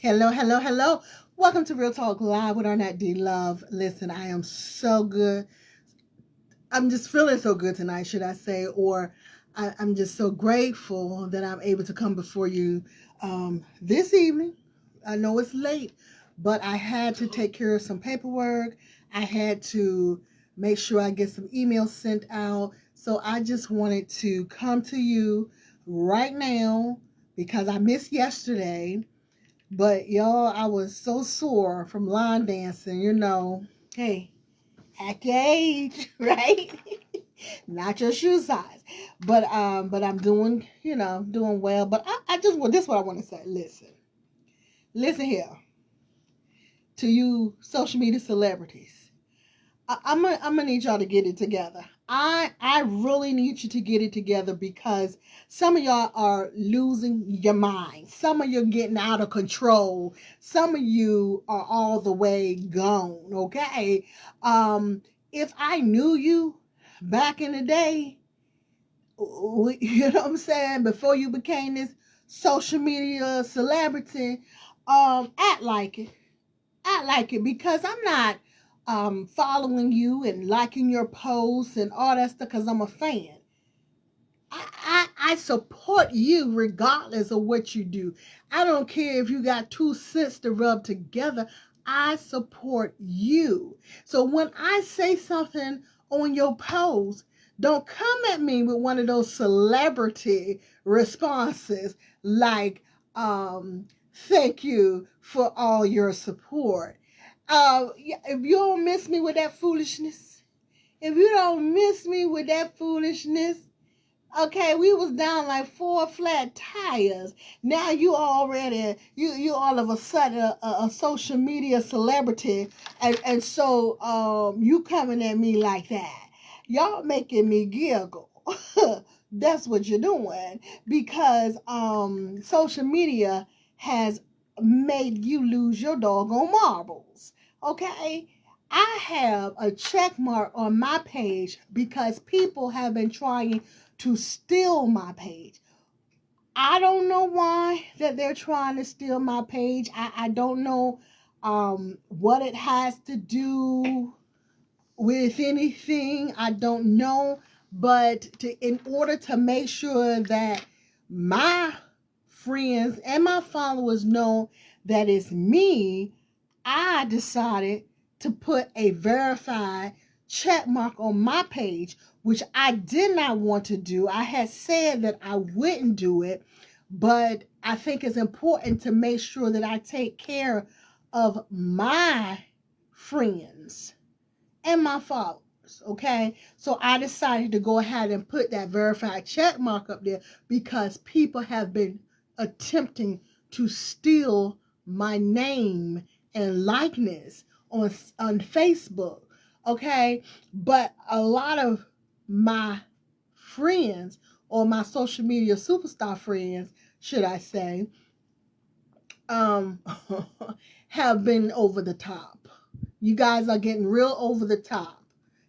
Hello, hello, hello. Welcome to Real Talk Live with Arnett D Love. Listen, I am so good. I'm just feeling so good tonight, should I say, or I'm just so grateful that I'm able to come before you this evening. I know it's late, but I had to take care of some paperwork. I had to make sure I get some emails sent out. So I just wanted to come to you right now because I missed yesterday. But y'all, I was so sore from line dancing, Hey, act your age, right? Not your shoe size. But I'm doing, doing well. But I just well, this is what I want to say. Listen here to you social media celebrities. I'm gonna need y'all to get it together. I really need you to get it together because some of y'all are losing your mind. Some of you are getting out of control. Some of you are all the way gone. Okay, if I knew you back in the day, you know what I'm saying, before you became this social media celebrity, act like it. I like it because I'm not following you and liking your posts and all that stuff because I'm a fan. I support you regardless of what you do. I don't care if you got two cents to rub together. I support you. So when I say something on your post, don't come at me with one of those celebrity responses like, thank you for all your support. If you don't miss me with that foolishness, if you don't miss me with that foolishness, okay, we was down like four flat tires. Now you all of a sudden a social media celebrity, and so you coming at me like that. Y'all making me giggle. That's what you're doing because social media has made you lose your doggone marbles. Okay? I have a check mark on my page because people have been trying to steal my page. I don't know why that they're trying to steal my page. I don't know what it has to do with anything. I don't know. But in order to make sure that my friends and my followers know that it's me, I decided to put a verified check mark on my page, which I did not want to do. I had said that I wouldn't do it, but I think it's important to make sure that I take care of my friends and my followers. Okay, so I decided to go ahead and put that verified check mark up there because people have been attempting to steal my name and likeness on Facebook. Okay, but a lot of my friends or my social media superstar friends, should I say, um, have been over the top. You guys are getting real over the top,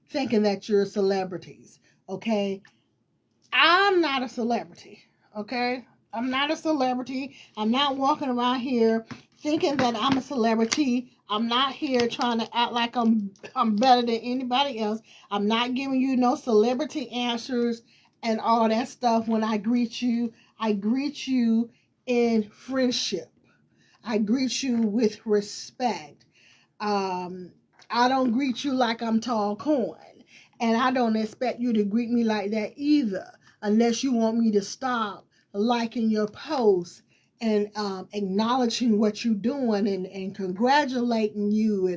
thinking that you're celebrities. Okay, I'm not a celebrity. Okay, I'm not a celebrity. I'm not walking around here thinking that I'm a celebrity. I'm not here trying to act like I'm better than anybody else. I'm not giving you no celebrity answers and all that stuff. When I greet you in friendship. I greet you with respect. Um, I don't greet you like I'm tall corn. And I don't expect you to greet me like that either, unless you want me to stop liking your posts and acknowledging what you're doing and congratulating you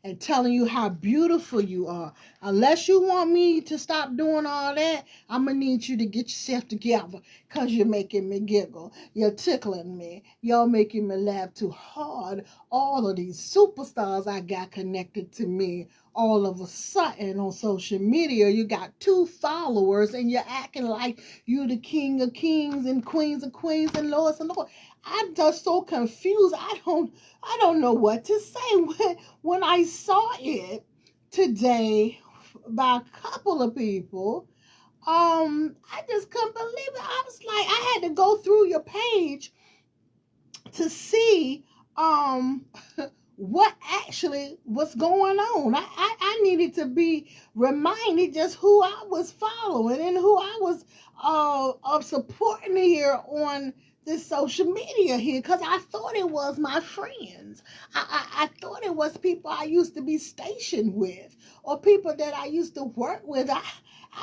and telling you how beautiful you are. Unless you want me to stop doing all that, I'm going to need you to get yourself together because you're making me giggle. You're tickling me. You're making me laugh too hard. All of these superstars I got connected to me, all of a sudden on social media, you got 2 followers and you're acting like you the king of kings and queens of queens and lords and lords. I'm just so confused. I don't know what to say. When I saw it today by a couple of people, I just couldn't believe it. I was like, I had to go through your page to see um what actually was going on. I needed to be reminded just who I was following and who I was supporting here on this social media here, because I thought it was my friends. I thought it was people I used to be stationed with or people that I used to work with. I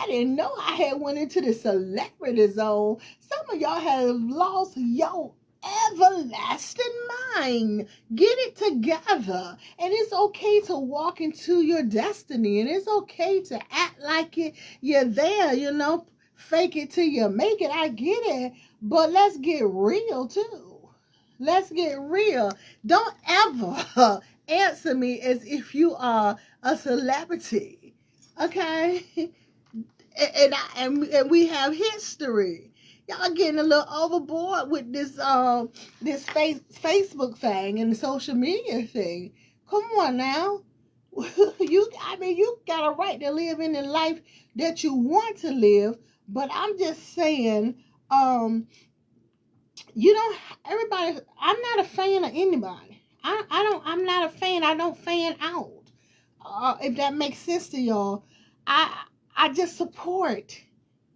didn't know I had went into the celebrity zone. Some of y'all have lost your everlasting mind. Get it together. And it's okay to walk into your destiny. And it's okay to act like you're there, fake it till you make it. I get it. But let's get real too. Let's get real. Don't ever answer me as if you are a celebrity. Okay? And we have history. Y'all getting a little overboard with this Facebook thing and the social media thing. Come on now. You got a right to live in the life that you want to live, but I'm just saying, you don't everybody I'm not a fan of anybody. I'm not a fan. I don't fan out. If that makes sense to y'all. I I just support.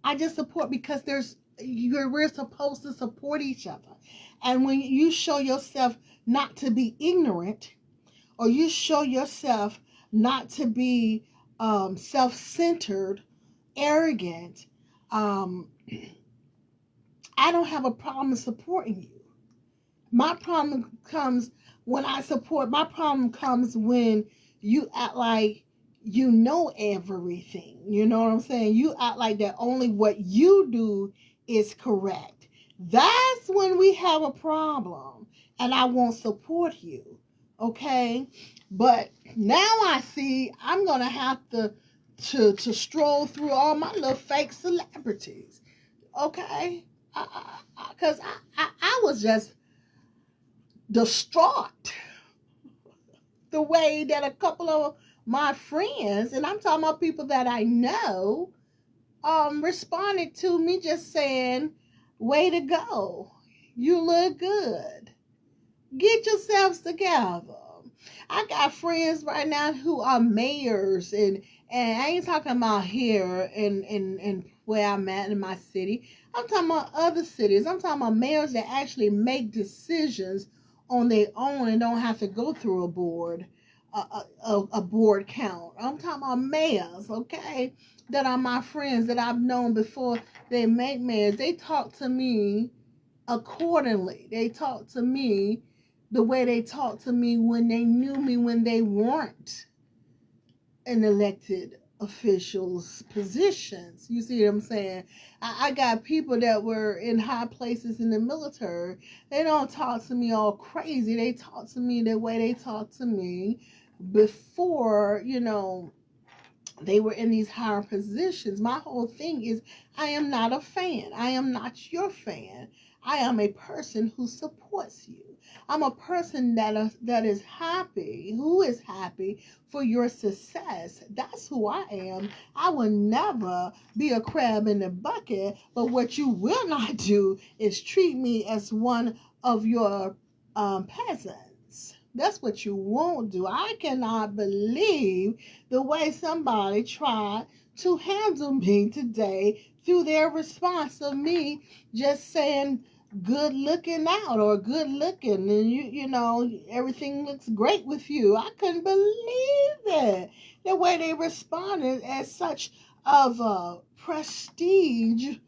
I just support because we're supposed to support each other. And when you show yourself not to be ignorant, or you show yourself not to be self-centered, arrogant, um, I don't have a problem supporting you. My problem comes when I support. My problem comes when you act like you know everything. You know what I'm saying? You act like that only what you do is correct. That's when we have a problem, and I won't support you. Okay? But now I see I'm gonna have to stroll through all my little fake celebrities. Okay? Because I was just distraught the way that a couple of my friends, and I'm talking about people that I know, responded to me just saying, way to go. You look good. Get yourselves together. I got friends right now who are mayors, and I ain't talking about here in where I'm at in my city. I'm talking about other cities. I'm talking about mayors that actually make decisions on their own and don't have to go through a board count. I'm talking about mayors, okay, that are my friends that I've known before they make mayors. They talk to me accordingly. They talk to me the way they talked to me when they knew me when they weren't in elected officials positions. You see what I'm saying? I got people that were in high places in the military. They don't talk to me all crazy. They talk to me the way they talk to me before, they were in these higher positions. My whole thing is I am not a fan. I am not your fan. I am a person who supports you. I'm a person that is happy, who is happy for your success. That's who I am. I will never be a crab in the bucket, but what you will not do is treat me as one of your peasants. That's what you won't do. I cannot believe the way somebody tried to handle me today through their response of me just saying good looking out or good looking, and you know everything looks great with you. I couldn't believe it, the way they responded as such of a prestige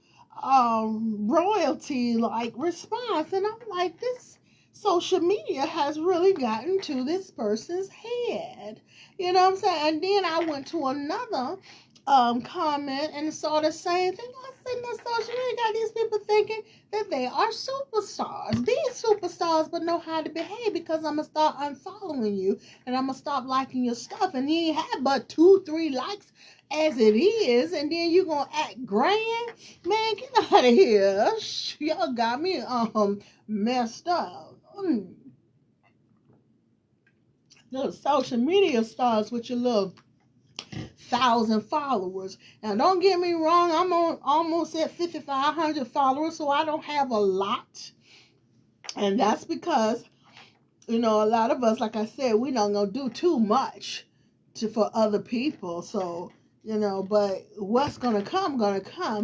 royalty like response. And I'm like, this social media has really gotten to this person's head. You know what I'm saying? And then I went to another comment and saw the same thing. I said, no, social media got these people thinking that they are superstars. Be superstars, but know how to behave, because I'm going to start unfollowing you and I'm going to stop liking your stuff. And you ain't had but 2-3 likes as it is, and then you going to act grand? Man, get out of here. Y'all got me messed up. Little social media stars with your little 1,000 followers. Now, don't get me wrong, I'm on almost at 5,500 followers, so I don't have a lot. And that's because a lot of us, like I said, we not gonna do too much for other people. So, but what's gonna come,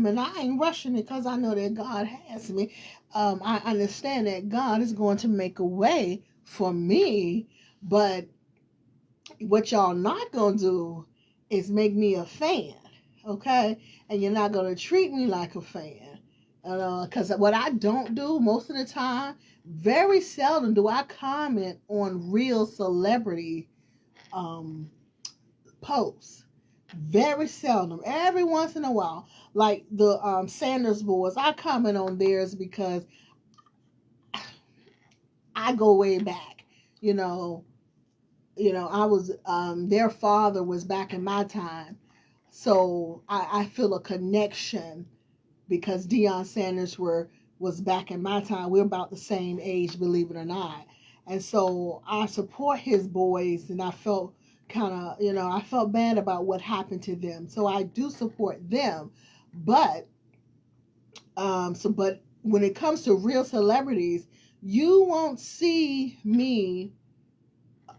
and I ain't rushing it because I know that God has me. I understand that God is going to make a way for me, but what y'all not gonna do is make me a fan, okay? And you're not gonna treat me like a fan, because what I don't do most of the time, very seldom do I comment on real celebrity posts. Very seldom. Every once in a while, like the Sanders boys, I comment on theirs because I go way back. You know, I was their father was back in my time, so I feel a connection because Deion Sanders was back in my time. We're about the same age, believe it or not, and so I support his boys, and I felt kind of I felt bad about what happened to them, so I do support them, but but when it comes to real celebrities, you won't see me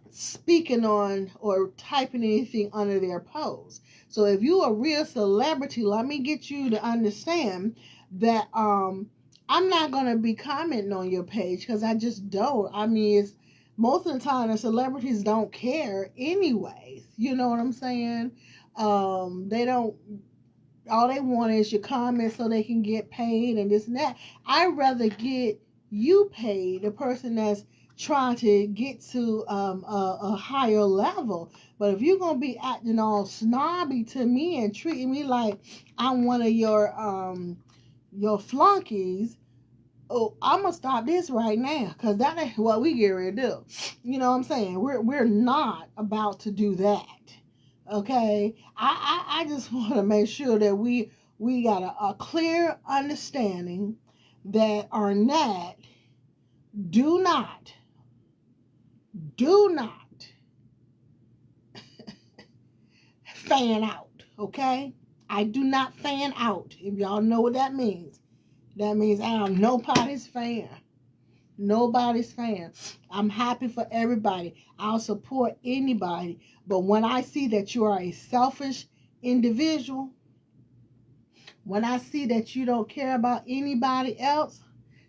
speaking on or typing anything under their post. So if you a real celebrity, let me get you to understand that I'm not gonna be commenting on your page because I just don't. I mean, it's most of the time the celebrities don't care anyways. You know what I'm saying? They don't. All they want is your comments so they can get paid and this and that. I'd rather get you paid, the person that's trying to get to a higher level. But if you're gonna be acting all snobby to me and treating me like I'm one of your flunkies, oh, I'm gonna stop this right now because that ain't what we get ready to do. You know what I'm saying? We're not about to do that. Okay, I just want to make sure that we got a clear understanding that Arnett do not fan out. Okay, I do not fan out. If y'all know what that means I am nobody's fan. Nobody's fan. I'm happy for everybody. I'll support anybody. But when I see that you are a selfish individual, when I see that you don't care about anybody else,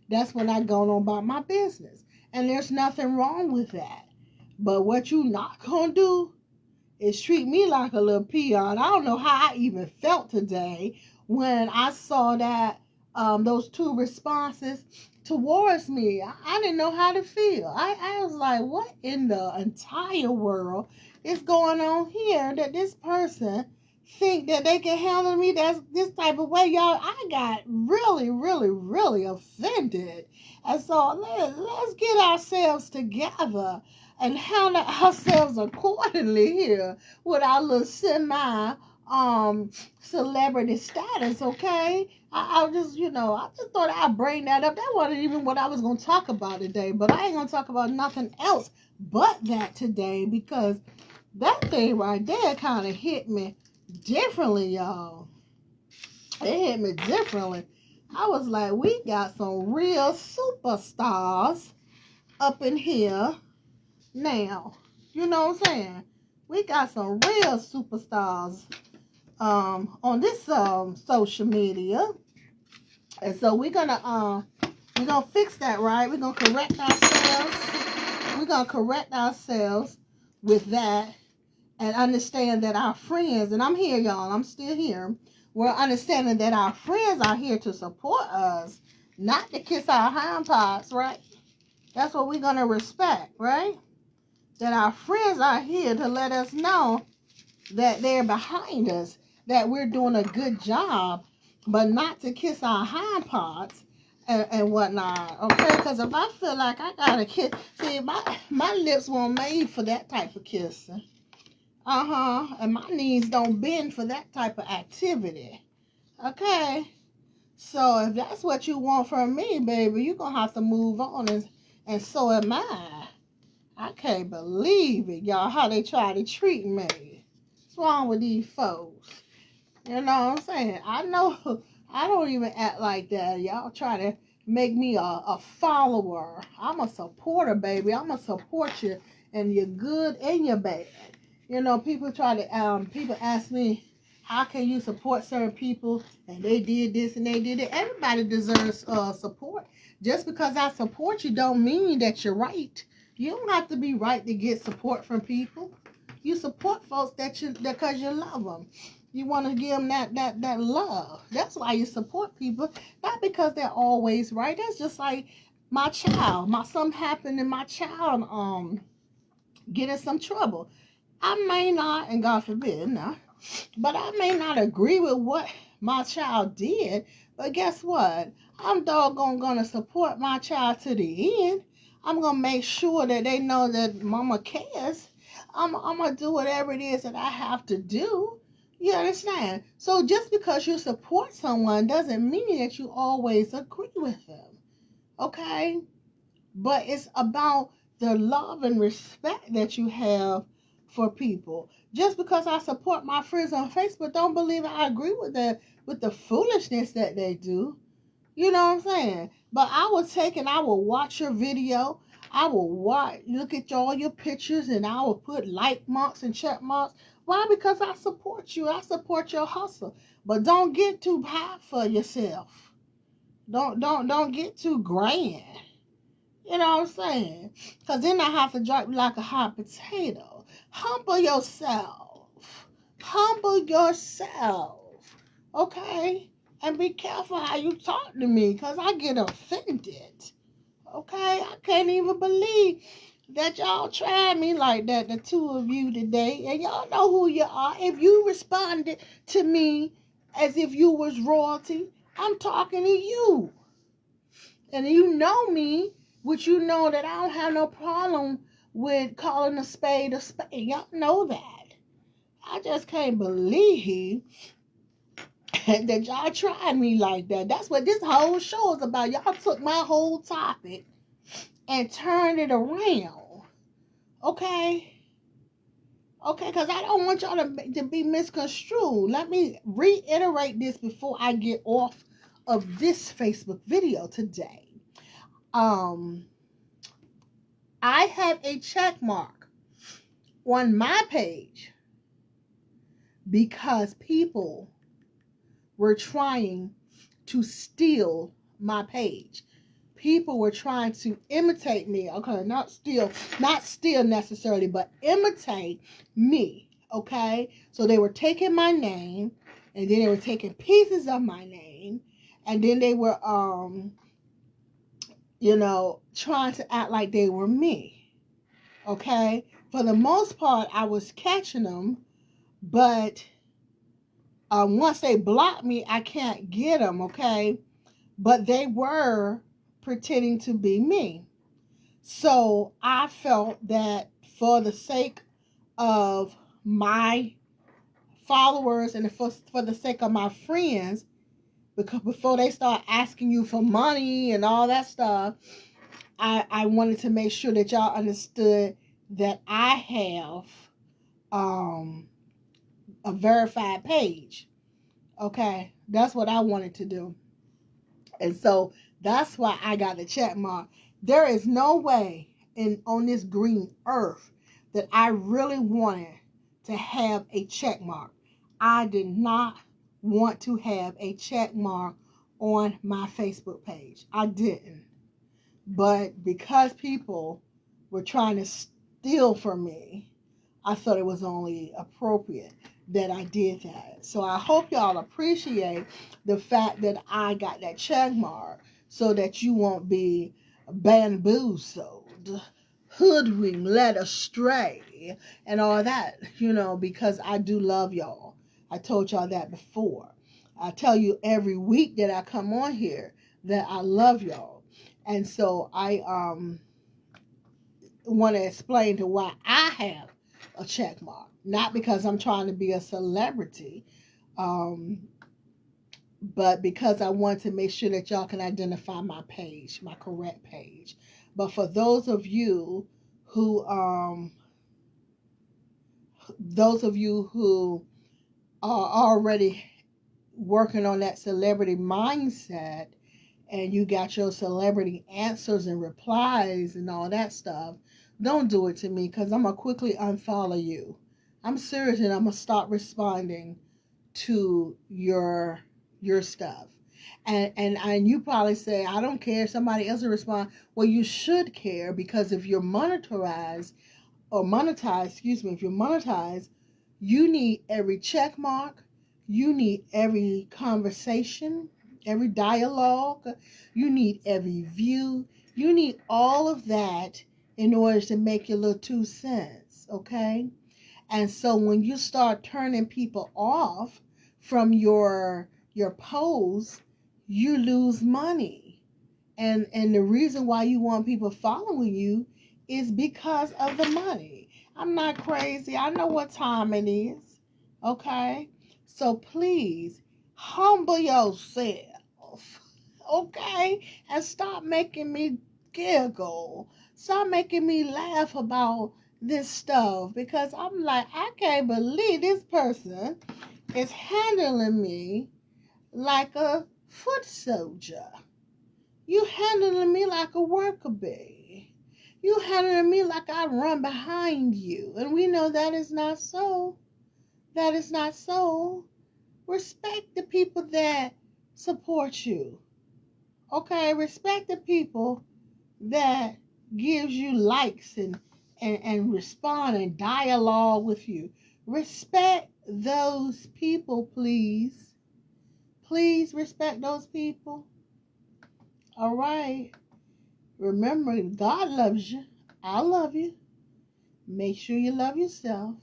that's when I go on about my business. And there's nothing wrong with that. But what you not gonna do is treat me like a little peon. I don't know how I even felt today when I saw that those two responses towards me. I didn't know how to feel. I was like, what in the entire world is going on here that this person think that they can handle me that's this type of way? Y'all, I got really, really, really offended. And so let's get ourselves together and handle ourselves accordingly here with our little semi celebrity status, okay? I just I just thought I'd bring that up. That wasn't even what I was gonna talk about today, but I ain't gonna talk about nothing else but that today because that thing right there kind of hit me differently, y'all. It hit me differently. I was like, we got some real superstars up in here now. You know what I'm saying? We got some real superstars on this social media. And so we're gonna fix that, right? We're gonna correct ourselves. We're gonna correct ourselves with that and understand that our friends, and I'm here, y'all, I'm still here. We're understanding that our friends are here to support us, not to kiss our hind parts, right? That's what we're gonna respect, right? That our friends are here to let us know that they're behind us, that we're doing a good job, but not to kiss our hind parts and whatnot, okay? Because if I feel like I gotta kiss, see, my lips weren't made for that type of kissing. And my knees don't bend for that type of activity, okay? So if that's what you want from me, baby, you're gonna have to move on, and so am I. I can't believe it, y'all, how they try to treat me. What's wrong with these folks? You know what I'm saying? I know I don't even act like that. Y'all try to make me a follower. I'm a supporter, baby. I'm gonna support you and your good and your bad. You know, people try to people ask me, how can you support certain people and they did this and they did it. Everybody deserves support. Just because I support you don't mean that you're right. You don't have to be right to get support from people. You support folks because you love them. You want to give them that love. That's why you support people, not because they're always right. That's just like my child. Something happened and my child get in some trouble. I may not, and God forbid, no, but I may not agree with what my child did. But guess what? I'm doggone gonna support my child to the end. I'm gonna make sure that they know that mama cares. I'm gonna do whatever it is that I have to do. You understand? So just because you support someone doesn't mean that you always agree with them. Okay? But it's about the love and respect that you have for people. Just because I support my friends on Facebook, don't believe I agree with the foolishness that they do. You know what I'm saying? But I will take and I will watch your video. I will look at all your pictures, and I will put like marks and check marks. Why? Because I support you. I support your hustle. But don't get too high for yourself. Don't get too grand. You know what I'm saying? Because then I have to drop you like a hot potato. Humble yourself. Humble yourself. Okay? And be careful how you talk to me, because I get offended. Okay? I can't even believe that y'all tried me like that, the two of you today. And y'all know who you are. If you responded to me as if you was royalty, I'm talking to you. And you know me, which you know that I don't have no problem with calling a spade a spade. Y'all know that. I just can't believe that y'all tried me like that. That's what this whole show is about. Y'all took my whole topic and turned it around. Okay? Okay, because I don't want y'all to be misconstrued. Let me reiterate this before I get off of this Facebook video today. I have a check mark on my page because people were trying to steal my page. People were trying to imitate me. Okay, not steal necessarily, but imitate me. Okay, so they were taking my name, and then they were taking pieces of my name, and then they were trying to act like they were me. Okay, for the most part, I was catching them, but once they block me, I can't get them. Okay, but they were pretending to be me. So I felt that for the sake of my followers and for the sake of my friends, because before they start asking you for money and all that stuff, I wanted to make sure that y'all understood that I have a verified page. Okay, that's what I wanted to do. And so that's why I got the check mark. There is no way on this green earth that I really wanted to have a check mark. I did not want to have a check mark on my Facebook page. I didn't. But because people were trying to steal from me, I thought it was only appropriate that I did that. So I hope y'all appreciate the fact that I got that check mark so that you won't be bamboozled, hoodwinked, led astray, and all that, because I do love y'all. I told y'all that before. I tell you every week that I come on here that I love y'all. And so I want to explain to why I have a check mark. Not because I'm trying to be a celebrity, but because I want to make sure that y'all can identify my page, my correct page. But for those of you who are already working on that celebrity mindset and you got your celebrity answers and replies and all that stuff, don't do it to me, because I'm going to quickly unfollow you. I'm serious, and I'm going to stop responding to your stuff. And you probably say, I don't care if somebody else will respond. Well, you should care, because if you're monetized, excuse me, if you're monetized, you need every check mark, you need every conversation, every dialogue, you need every view, you need all of that in order to make your little 2 cents, okay? And so when you start turning people off from your posts, you lose money. And the reason why you want people following you is because of the money. I'm not crazy. I know what time it is. Okay? So please humble yourself. Okay? And stop making me giggle. Stop making me laugh about this stuff, because I'm like, I can't believe this person is handling me like a foot soldier. You handling me like a worker bee. You handling me like I run behind you. And we know that is not so. That is not so. Respect the people that support you. Okay? Respect the people that gives you likes and respond and dialogue with you. Respect those people, please. Please respect those people. All right. Remember, God loves you. I love you. Make sure you love yourself.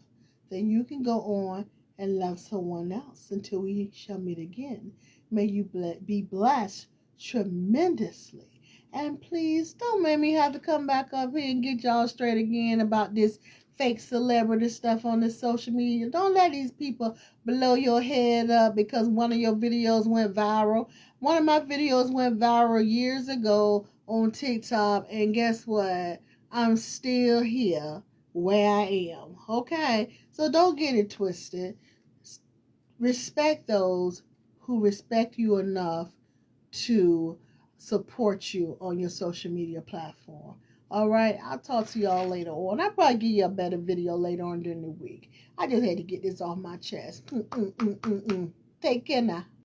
Then you can go on and love someone else until we shall meet again. May you be blessed tremendously. And please don't make me have to come back up here and get y'all straight again about this fake celebrity stuff on this social media. Don't let these people blow your head up because one of your videos went viral. One of my videos went viral years ago on TikTok, and guess what? I'm still here where I am. Okay? So don't get it twisted. Respect those who respect you enough to support you on your social media platform. All right, I'll talk to y'all later on. I'll probably give you a better video later on during the week. I just had to get this off my chest. Take care now.